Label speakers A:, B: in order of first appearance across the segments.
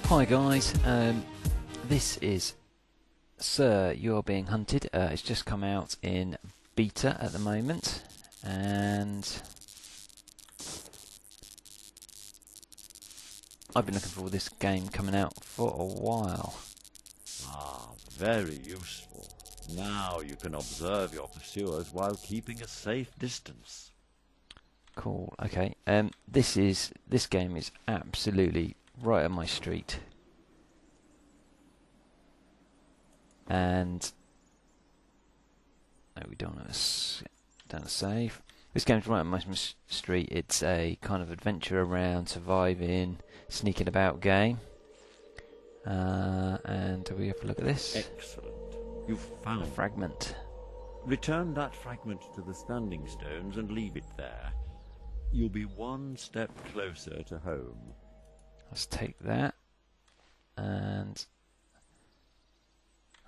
A: Hi guys, this is Sir, You're Being Hunted. It's just come out in beta at the moment, and I've been looking for this game coming out for a while.
B: Ah, very useful. Now you can observe your pursuers while keeping a safe distance.
A: Cool, okay. This game is absolutely right up my street. And no, we don't have a save. This game's right up my street. It's a kind of adventure around surviving, sneaking about game. And do we have a look at this?
B: Excellent. You've found
A: a fragment.
B: Return that fragment to the standing stones and leave it there. You'll be one step closer to home.
A: Let's take that. And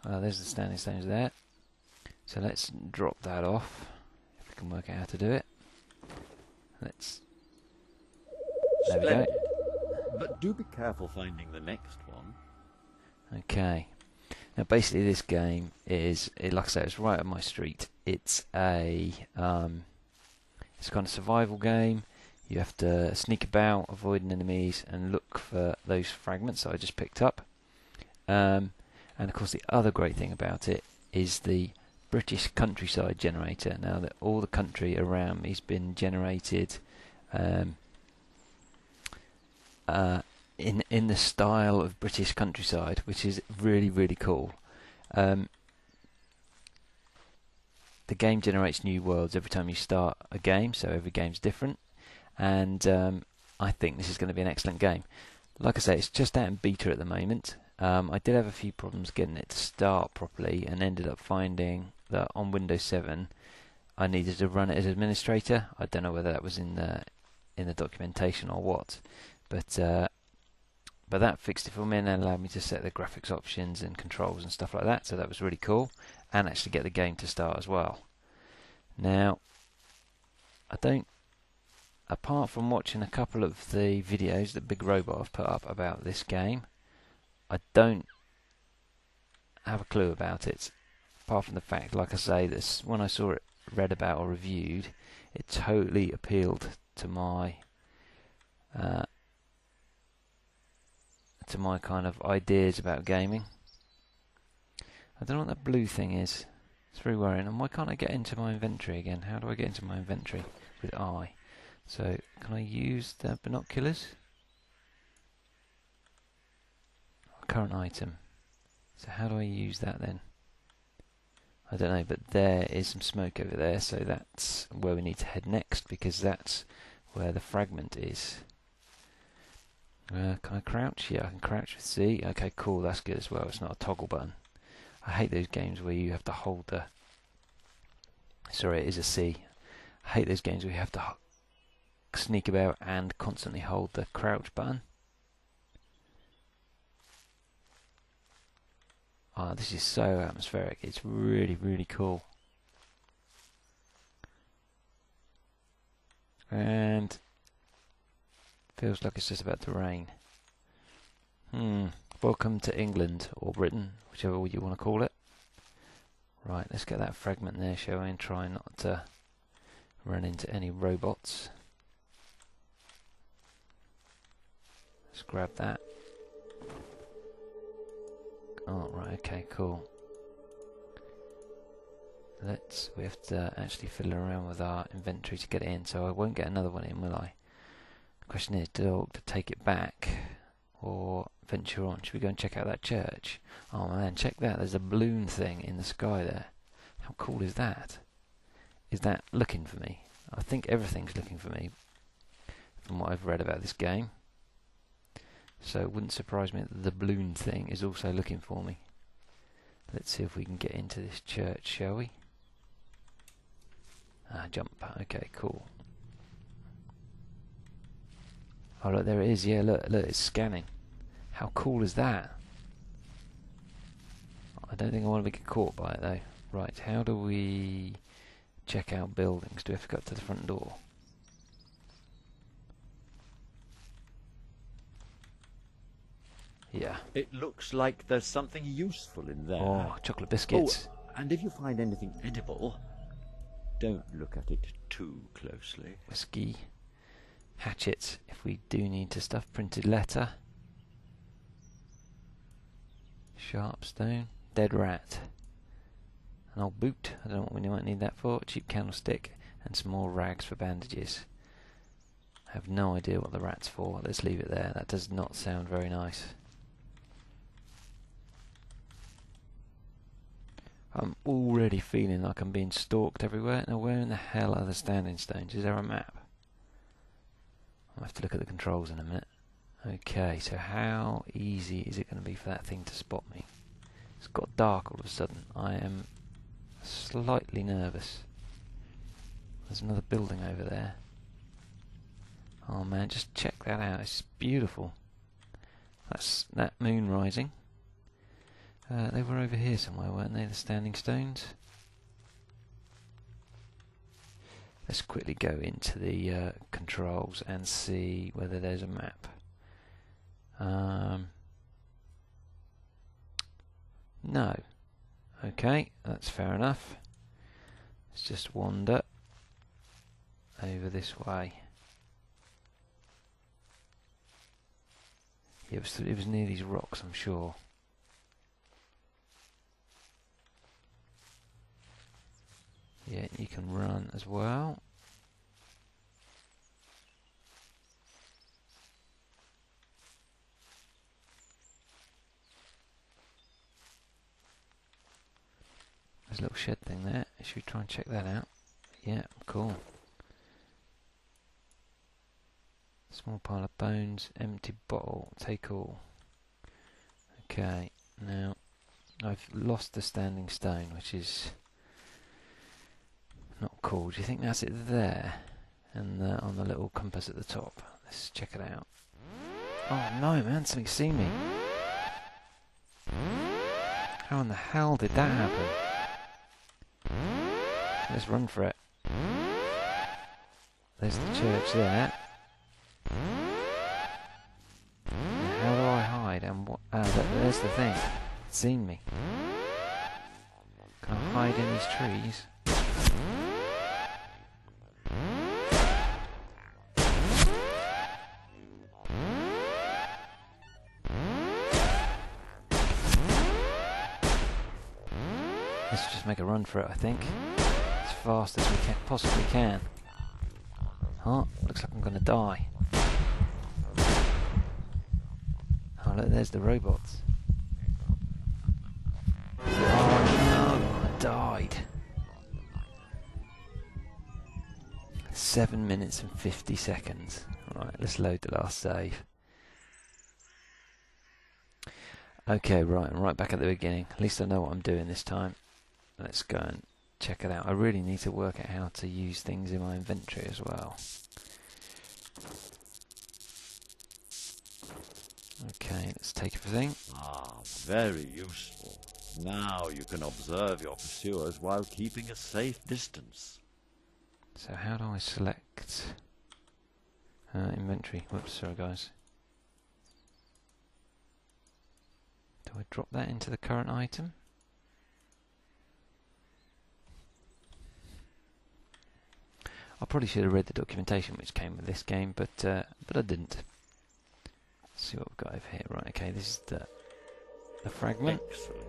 A: there's the standing stones there. So let's drop that off. If we can work out how to do it. There we go.
B: But do be careful finding the next one.
A: Okay. Now basically this game is, like I say, it's right up my street. It's a it's a kind of survival game. You have to sneak about, avoiding enemies, and look for those fragments that I just picked up. And of course the other great thing about it is the British countryside generator. Now that all the country around me has been generated in the style of British countryside, which is really cool. The game generates new worlds every time you start a game, so every game's different, and I think this is going to be an excellent game. Like I say, it's just out in beta at the moment. I did have a few problems getting it to start properly, and ended up finding that on Windows 7 I needed to run it as administrator. I don't know whether that was in the documentation or what, but that fixed it for me and allowed me to set the graphics options and controls and stuff like that, so that was really cool, and actually get the game to start as well. Now, apart from watching a couple of the videos that Big Robot have put up about this game, I don't have a clue about it, apart from the fact, like I say, this when I saw it read about or reviewed, it totally appealed to my kind of ideas about gaming. I don't know what that blue thing is. It's very worrying. And why can't I get into my inventory again? How do I get into my inventory? With I. So, can I use the binoculars? Current item. So how do I use that then? I don't know, but there is some smoke over there, so that's where we need to head next, because that's where the fragment is. Can I crouch? Yeah, I can crouch with C. Okay, cool, that's good as well. It's not a toggle button. I hate those games where you have to hold the... Sorry, it is a C. I hate those games where you have to sneak about and constantly hold the crouch button. Ah, this is so atmospheric. It's really cool. And feels like it's just about to rain. Welcome to England, or Britain, whichever you want to call it. Right, let's get that fragment there, shall we, and try not to run into any robots. Let's grab that. Oh, right, okay, cool. We have to actually fiddle around with our inventory to get it in, so I won't get another one in, will I? The question is, do I want to take it back or venture on? Should we go and check out that church? Oh man, check that, there's a balloon thing in the sky there. How cool is that? Is that looking for me? I think everything's looking for me from what I've read about this game. So it wouldn't surprise me that the balloon thing is also looking for me. Let's see if we can get into this church, shall we? Jump. Okay, cool. Oh look, there it is. Yeah, look, it's scanning. How cool is that? I don't think I want to get caught by it though. Right, how do we check out buildings? Do we have to go up to the front door? Yeah.
B: It looks like there's something useful in there.
A: Oh, chocolate biscuits.
B: Oh, and if you find anything edible, don't look at it too closely.
A: Whiskey. Hatchets, if we do need to stuff. Printed letter. Sharp stone. Dead rat. An old boot. I don't know what we might need that for. Cheap candlestick. And some more rags for bandages. I have no idea what the rat's for. Let's leave it there. That does not sound very nice. I'm already feeling like I'm being stalked everywhere. Now where in the hell are the standing stones? Is there a map? I'll have to look at the controls in a minute. Okay, so how easy is it going to be for that thing to spot me? It's got dark all of a sudden. I am slightly nervous. There's another building over there. Oh man, just check that out. It's beautiful. That's that moon rising. They were over here somewhere, weren't they, the standing stones? Let's quickly go into the controls and see whether there's a map. No. Okay, that's fair enough. Let's just wander over this way. It was near these rocks, I'm sure. Yeah, you can run as well. There's a little shed thing there. Should we try and check that out? Yeah, cool. Small pile of bones, empty bottle, take all. Okay, now I've lost the standing stone, which is not cool. Do you think that's it there? And on the little compass at the top. Let's check it out. Oh no, man, something's seen me. How in the hell did that happen? Let's run for it. There's the church there. Now how do I hide? And what? There's the thing. It's seen me. Can I hide in these trees? Let's just make a run for it, I think. As fast as we possibly can. Oh, looks like I'm going to die. Oh, look, there's the robots. Oh no, I died. 7 minutes and 50 seconds. Right, let's load the last save. Okay, right, I'm right back at the beginning. At least I know what I'm doing this time. Let's go and check it out. I really need to work out how to use things in my inventory as well. Okay, let's take everything.
B: Ah, very useful. Now you can observe your pursuers while keeping a safe distance.
A: So how do I select inventory? Whoops, sorry guys. Do I drop that into the current item? I probably should have read the documentation which came with this game, but I didn't. Let's see what we've got over here. Right, okay, this is the fragment.
B: Excellent.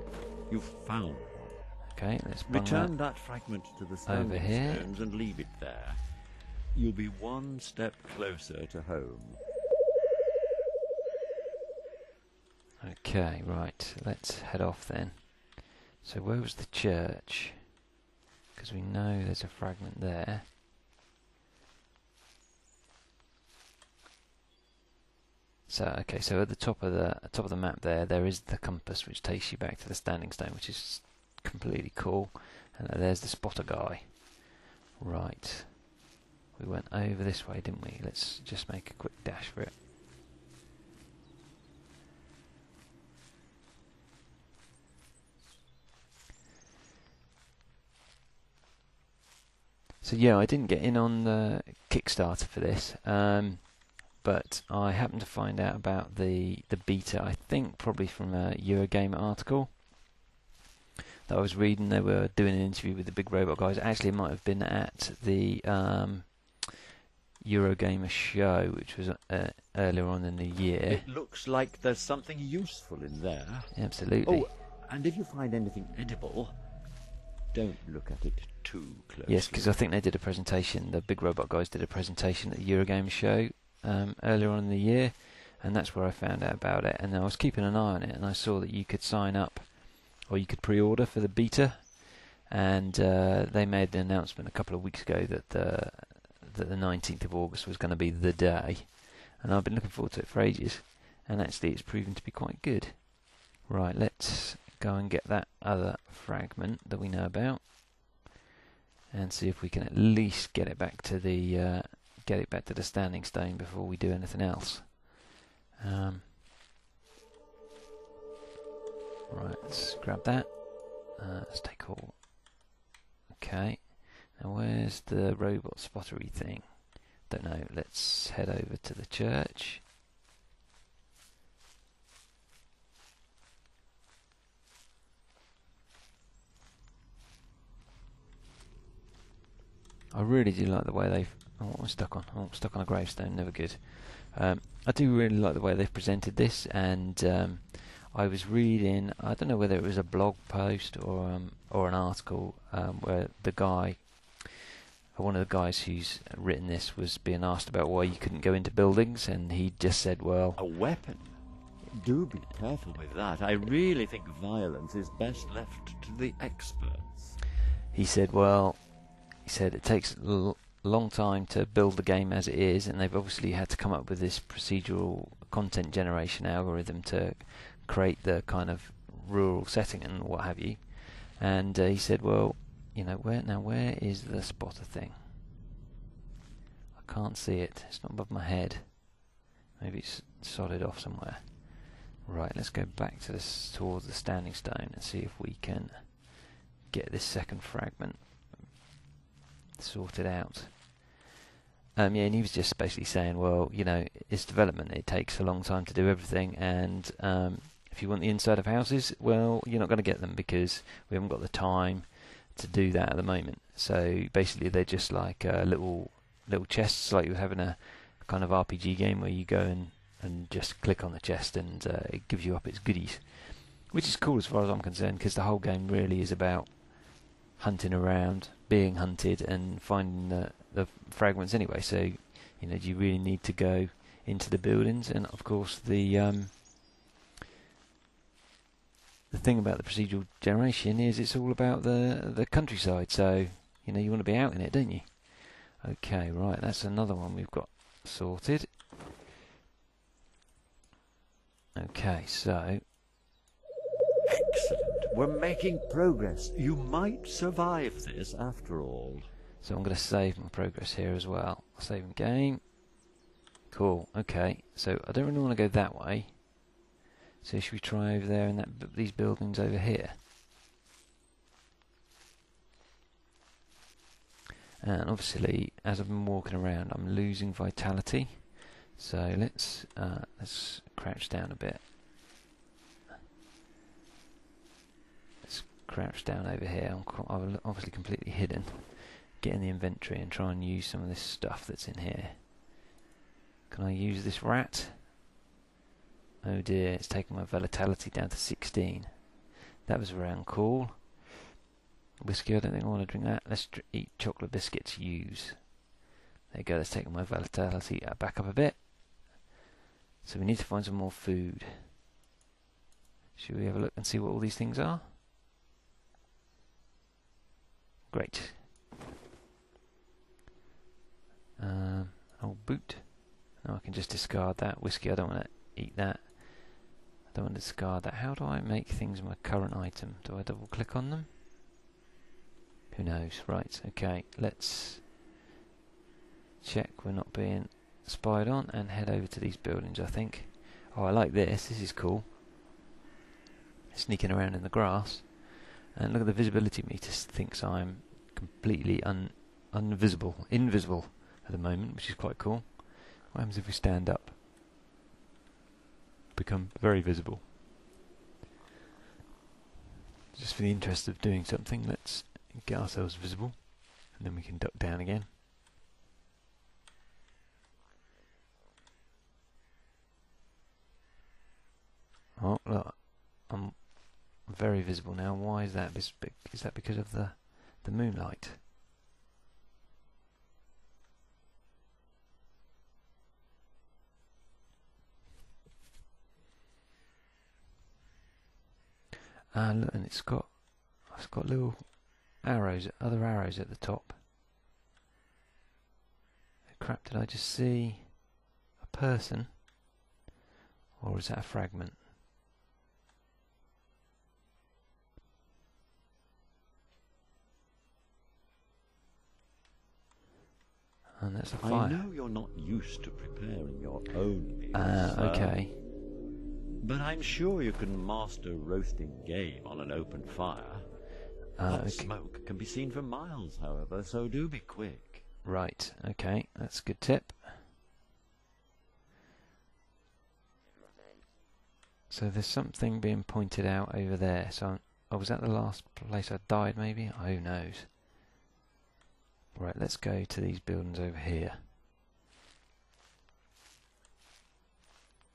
B: You've found one.
A: Okay, let's bring
B: Return that fragment to the standing
A: here.
B: stones and leave it there. You'll be one step closer to home.
A: Okay, right, let's head off then. So where was the church? Because we know there's a fragment there. So okay, so at the top of the map there is the compass which takes you back to the standing stone, which is completely cool. And there's the spotter guy. Right. We went over this way, didn't we? Let's just make a quick dash for it. So yeah, I didn't get in on the Kickstarter for this. but I happened to find out about the beta, I think probably from a Eurogamer article that I was reading. They were doing an interview with the big robot guys. Actually, it might have been at the Eurogamer show, which was earlier on in the year.
B: It looks like there's something useful in there.
A: Absolutely.
B: Oh, and if you find anything edible, don't look at it too closely.
A: Yes, because I think they did a presentation, the big robot guys did a presentation at the Eurogamer show earlier on in the year, and that's where I found out about it. And I was keeping an eye on it, and I saw that you could sign up, or you could pre-order for the beta, and they made an announcement a couple of weeks ago that the 19th of August was going to be the day, and I've been looking forward to it for ages, and actually it's proven to be quite good. Right, let's go and get that other fragment that we know about, and see if we can at least get it back to the standing stone before we do anything else. Right, let's grab that. Let's take all. Okay, now where's the robot spottery thing? Don't know. Let's head over to the church. I really do like the way they've... Oh, what am I stuck on? Oh, I'm stuck on a gravestone, never good. I do really like the way they've presented this, and I was reading, I don't know whether it was a blog post or an article, where the guy, one of the guys who's written this, was being asked about why you couldn't go into buildings, and he just said, well...
B: A weapon? Do be careful with that. I really think violence is best left to the experts.
A: He said, well... He said it takes a long time to build the game as it is, and they've obviously had to come up with this procedural content generation algorithm to create the kind of rural setting and what have you. And he said, well, you know, where is the spotter thing? I can't see it. It's not above my head. Maybe it's solid off somewhere. Right, let's go back to this towards the standing stone and see if we can get this second fragment sorted out. Yeah, and he was just basically saying, well, you know, it's development, it takes a long time to do everything, and if you want the inside of houses, well, you're not going to get them because we haven't got the time to do that at the moment. So basically they're just like little chests, like you're having a kind of RPG game where you go and just click on the chest and it gives you up its goodies, which is cool as far as I'm concerned, because the whole game really is about hunting around, being hunted, and finding the fragments anyway. So, you know, do you really need to go into the buildings? And of course, the thing about the procedural generation is it's all about the countryside. So, you know, you want to be out in it, don't you? Okay, right, that's another one we've got sorted. Okay, so...
B: Excellent. We're making progress. You might survive this after all.
A: So I'm going to save my progress here as well. Save in game. Cool. Okay. So I don't really want to go that way. So should we try over there in these buildings over here? And obviously, as I've been walking around, I'm losing vitality. So let's crouch down a bit. Crouch down over here. I'm obviously completely hidden. Get in the inventory and try and use some of this stuff that's in here. Can I use this rat? Oh dear, it's taking my vitality down to 16. That was around cool. Whiskey, I don't think I want to drink that. Let's eat chocolate biscuits. Use. There you go, that's taking my vitality back up a bit. So we need to find some more food. Should we have a look and see what all these things are? Great. Old boot. Now I can just discard that. Whiskey, I don't want to eat that. I don't want to discard that. How do I make things my current item? Do I double click on them? Who knows? Right, okay. Let's check we're not being spied on and head over to these buildings, I think. Oh, I like this. This is cool. Sneaking around in the grass. And look at the visibility meter. Thinks I'm completely invisible at the moment, which is quite cool. What happens if we stand up? Become very visible. Just for the interest of doing something, let's get ourselves visible, and then we can duck down again. Oh, look, I'm very visible now. Why is that? Is that because of the moonlight? Ah, look, and it's got little arrows, other arrows at the top. Crap, did I just see a person? Or is that a fragment? And that's a fire.
B: I know you're not used to preparing your own meals,
A: Ah,
B: sir,
A: okay.
B: but I'm sure you can master roasting game on an open fire. Hot
A: Okay.
B: smoke can be seen for miles, however, so do be quick.
A: Right, okay, that's a good tip. So there's something being pointed out over there. So, oh, was that the last place I died, maybe? Oh, who knows? Right, let's go to these buildings over here.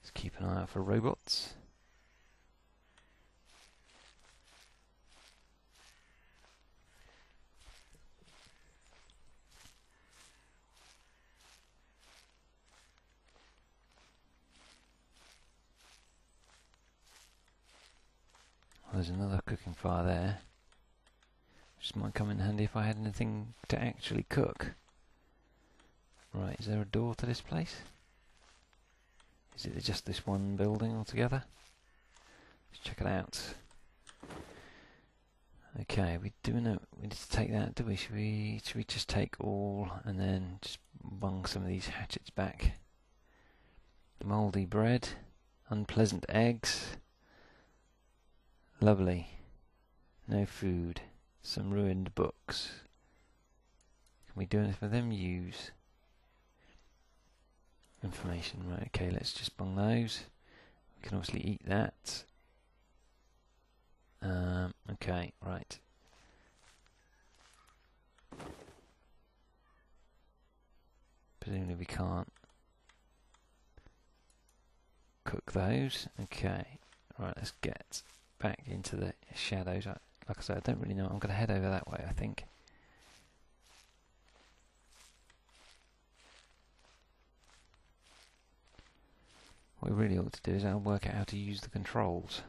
A: Let's keep an eye out for robots. There's another cooking fire there. Just might come in handy if I had anything to actually cook. Right, is there a door to this place? Is it just this one building altogether? Let's check it out. Okay, we need to take that, do we? Should we just take all and then just bung some of these hatchets back? Mouldy bread, unpleasant eggs. Lovely. No food. Some ruined books. Can we do anything with them? Use. Information. Right, okay, let's just bung those. We can obviously eat that. Okay, right. Presumably we can't cook those. Okay, right, let's get back into the shadows. Like I said, I don't really know. I'm going to head over that way, I think. What we really ought to do is I'll work out how to use the controls.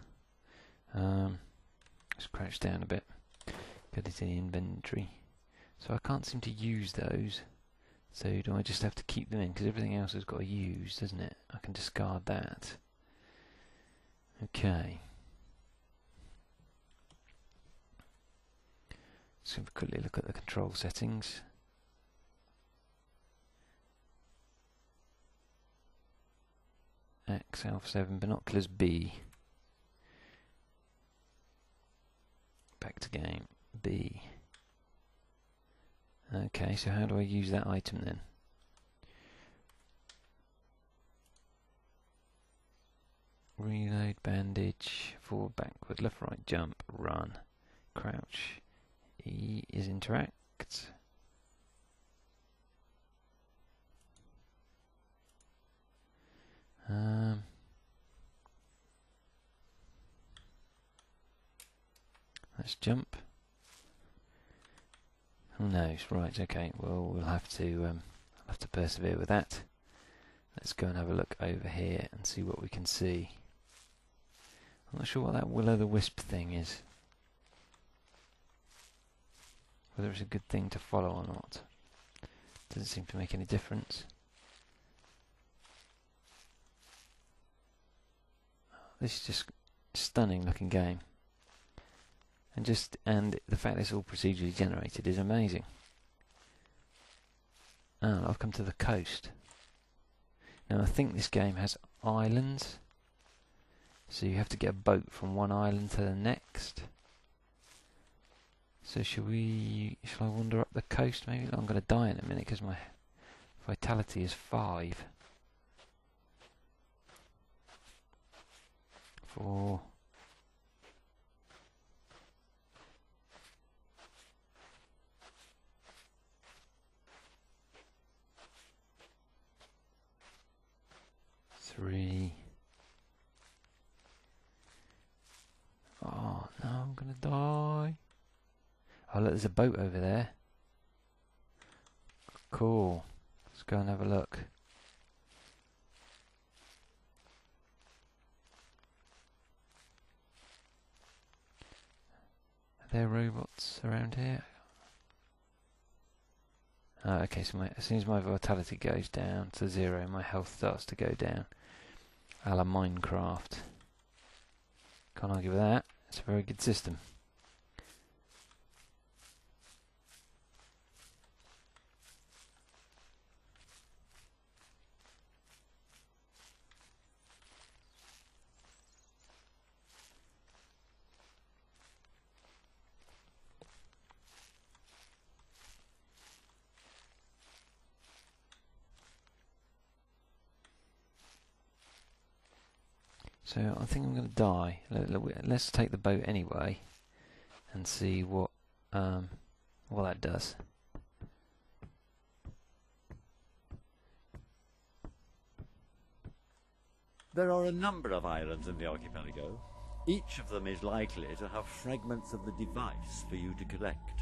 A: Let's crouch down a bit. Go to the inventory. So I can't seem to use those. So do I just have to keep them in? Because everything else has got to use, doesn't it? I can discard that. Okay. Let's have a quickly look at the control settings. X, Alpha 7, binoculars B. Back to game, B. Okay, so how do I use that item then? Reload, bandage, forward, backward, left, right, jump, run, crouch. E is interact. Let's jump. Who knows? Right. Okay. Well, we'll have to persevere with that. Let's go and have a look over here and see what we can see. I'm not sure what that will-o'-the-wisp thing is. Whether it's a good thing to follow or not. Doesn't seem to make any difference. This is just stunning looking game. And the fact that it's all procedurally generated is amazing. Oh, I've come to the coast. Now I think this game has islands. So you have to get a boat from one island to the next. So shall I wander up the coast maybe? I'm going to die in a minute because my vitality is 5. 4. Three. Oh no, I'm gonna die. Oh look, there's a boat over there. Cool. Let's go and have a look. Are there robots around here? Okay, so as soon as my vitality goes down to 0, my health starts to go down. A la Minecraft. Can't argue with that. It's a very good system. So I think I'm going to die. Let's take the boat anyway and see what that does.
B: There are a number of islands in the archipelago. Each of them is likely to have fragments of the device for you to collect.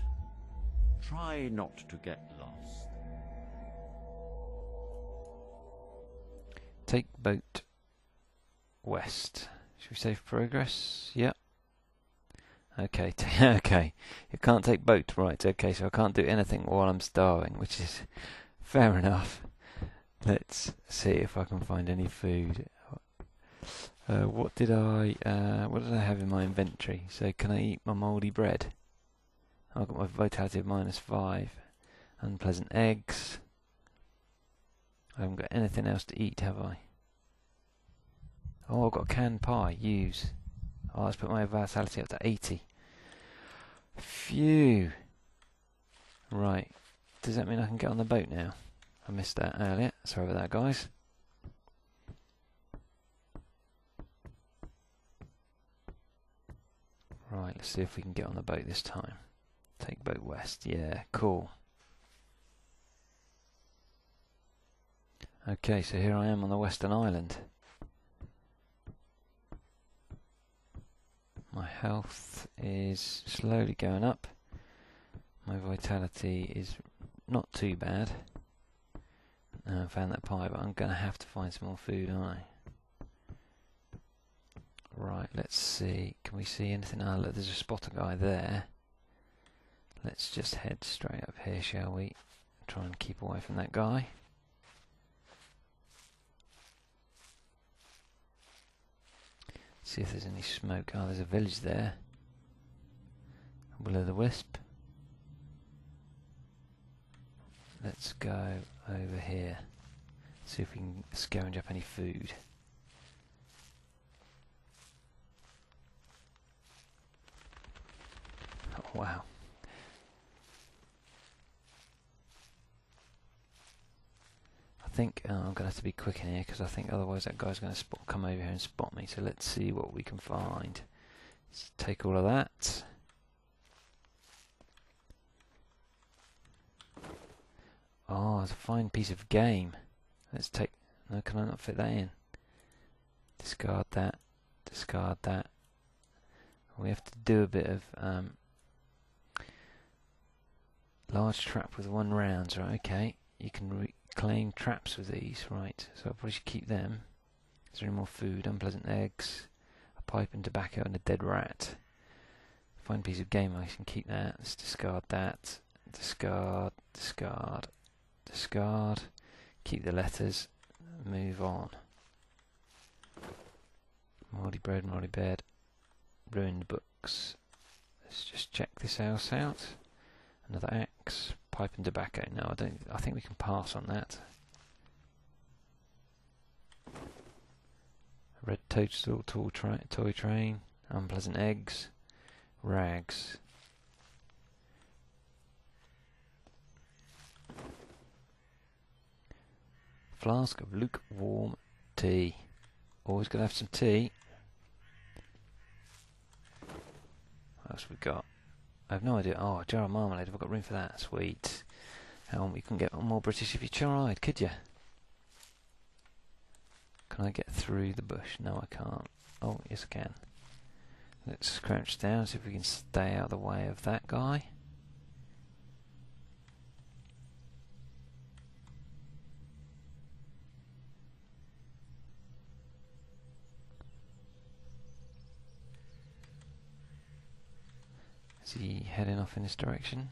B: Try not to get lost.
A: Take boat west. Should we save progress? Yep. Okay, okay. You can't take boat, right? Okay, so I can't do anything while I'm starving, which is fair enough. Let's see if I can find any food. What did I have in my inventory? So can I eat my mouldy bread? I've got my vitality of -5. Unpleasant eggs. I haven't got anything else to eat, have I? Oh, I've got canned pie. Use. Oh, let's put my vitality up to 80. Phew. Right. Does that mean I can get on the boat now? I missed that earlier. Sorry about that, guys. Right, let's see if we can get on the boat this time. Take boat west. Yeah, cool. Okay, so here I am on the Western Island. My health is slowly going up. My vitality is not too bad. I found that pie, but I'm going to have to find some more food, aren't I? Right, let's see. Can we see anything? Oh, look, there's a spotter guy there. Let's just head straight up here, shall we? Try and keep away from that guy. See if there's any smoke. Oh, there's a village there. Will-o'-the-wisp. Let's go over here. See if we can scavenge up any food. Oh, wow. I think I'm going to have to be quick in here because I think otherwise that guy's going to come over here and spot me. So let's see what we can find. Let's take all of that. Oh, it's a fine piece of game. Let's take... No, can I not fit that in? Discard that. Discard that. We have to do a bit of... large trap with 1 rounds, right? Okay. You can reclaim traps with these, right? So I probably should keep them. Is there any more food? Unpleasant eggs, a pipe and tobacco, and a dead rat. Fine piece of game. I can keep that. Let's discard that. Discard. Discard. Discard. Keep the letters. Move on. Mouldy bread, mouldy bed. Ruined books. Let's just check this house out. Another axe. Pipe and tobacco. No, I think we can pass on that. Red toadstool, toy train. Unpleasant eggs. Rags. Flask of lukewarm tea. Always gonna have some tea. else we got? I have no idea. Oh, a jar of marmalade. Have I got room for that? Sweet. Hang on, we can get more British if you tried, could you? Can I get through the bush? No, I can't. Oh, yes I can. Let's crouch down, see if we can stay out of the way of that guy. Is he heading off in this direction?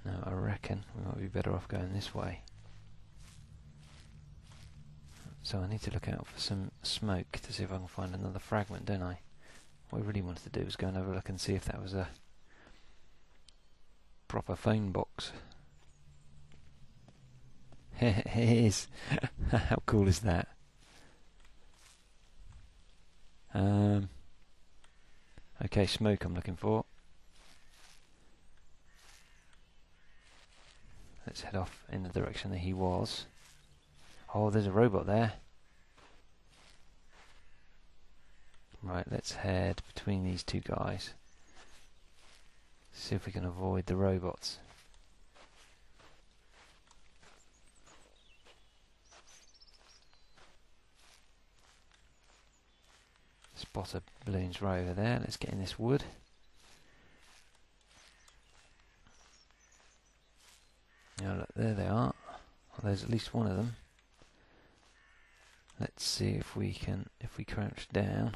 A: No, I reckon we might be better off going this way. So I need to look out for some smoke to see if I can find another fragment, don't I? What I really wanted to do was go and have a look and see if that was a proper phone box. It is. How cool is that? Okay, smoke I'm looking for. Let's head off in the direction that he was. Oh, there's a robot there. Right, let's head between these two guys. See if we can avoid the robots. Spot of balloons right over there. Let's get in this wood. Yeah, look, there they are. Well, there's at least one of them. Let's see if we crouch down,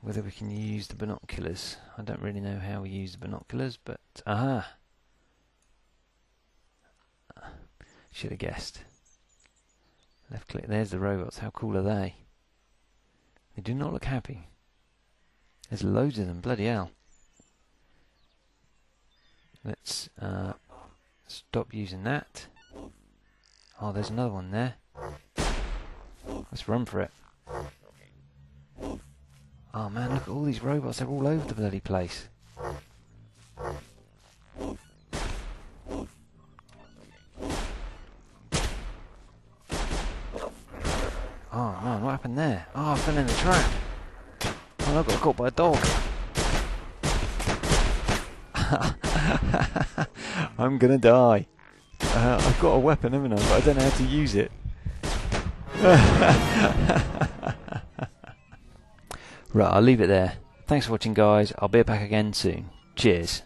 A: whether we can use the binoculars. I don't really know how we use the binoculars, but aha! Should have guessed. Left click. There's the robots. How cool are they? They do not look happy. There's loads of them. Bloody hell! Let's stop using that. Oh, there's another one there. Let's run for it. Oh man, look at all these robots. They're all over the bloody place. Oh man, what happened there? Oh, I fell in the trap. Oh, I got caught by a dog. I'm gonna die. I've got a weapon, haven't I? But I don't know how to use it. Right, I'll leave it there. Thanks for watching, guys. I'll be back again soon. Cheers.